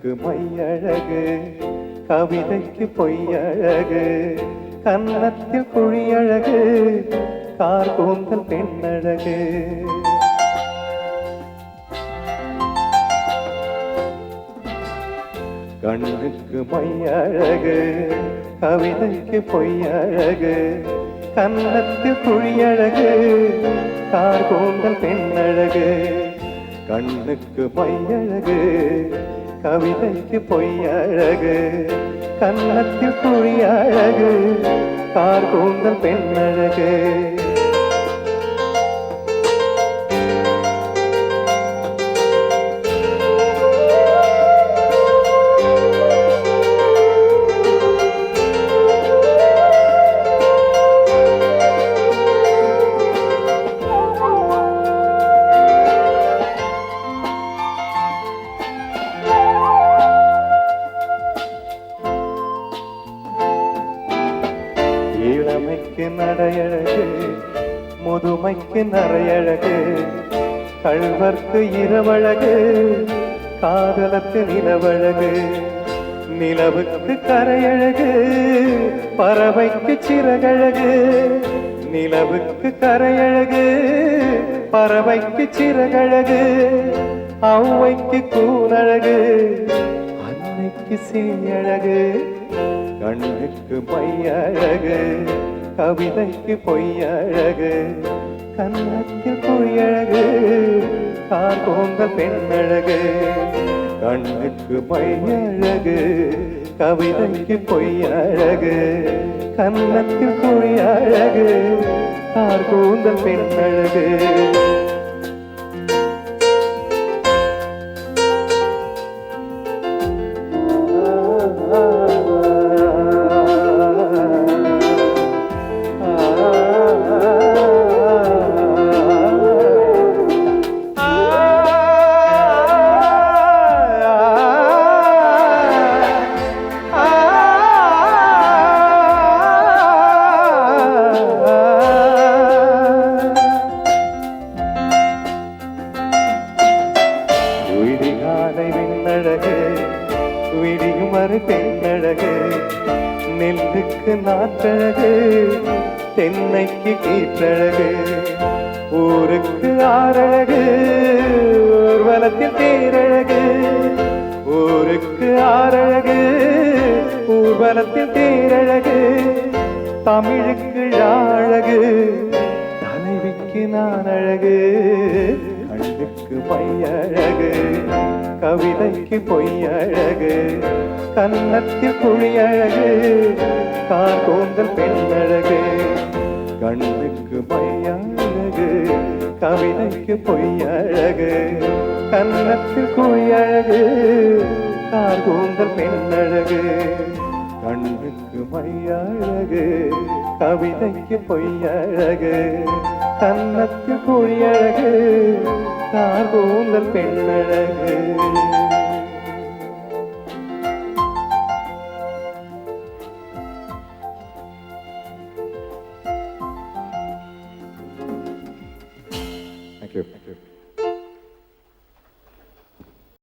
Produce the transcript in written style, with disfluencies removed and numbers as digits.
கண்ணுக்கு மையழகு, கவிதைக்கு பொய்யழகு, கன்னத்தில் குழியழகு, கார் கூந்தல் பெண்ணழகு. கண்ணுக்கு மையழகு, கவிதைக்கு பொய்யழகு, கன்னத்தில் குழியழகு, கார் கூந்தல் பெண்ணழகு. கண்ணுக்கு மையழகு, கவிதைக்கு பொய்யழகு, கன்னத்தில் குழியழகு, கார் கூந்தல் பெண்ணழகு. இளமைக்கு நடையழகு, முதுமைக்கு நரையழகு, கள்வர்க்கு இரவழகு, காதலத்து நிலவழகு. நிலவுக்கு கரையழகு, பறவைக்கு சிறகழகு. நிலவுக்கு கரையழகு, பறவைக்கு சிறகழகு. ஔவைக்கு கூனழகு, அன்னைக்கு சேயழகு. கண்ணுக்கு மையழகு, கவிதைக்கு பொய்யழகு, கன்னத்தில் குழியழகு, கார் கூந்தல் பெண்ணழகு. கண்ணுக்கு மையழகு, கவிதைக்கு பொய்யழகு, கன்னத்தில் குழியழகு, கார் கூந்தல் பெண்ணழகு. விடியும் வரை பெண்ணழகு, நெல்லுக்கு நாற்றழகு, தென்னைக்கு கீற்றழகு. ஊருக்கு ஆறழகு, ஊர்வலத்தில் தேரழகு. ஊருக்கு ஆறழகு, ஊர்வலத்தில் தேரழகு. தமிழுக்கு அழகு, தலைவிக்கு நான் அழகு. கண்ணுக்கு மையழகு, கவிதைக்கு பொய்யழகு, கன்னத்தில் குழியழகு, கார் கூந்தல் பெண்ணழகு. கண்ணுக்கு மையழகு, கவிதைக்கு பொய்யழகு, கன்னத்தில் குழியழகு, கார் கூந்தல் பெண்ணழகு. கண்ணுக்கு மையழகு, கவிதைக்கு பொய்யழகு, கன்னத்தில் குழியழகு, கார் கூந்தல் பெண்ணழகு. Thank you.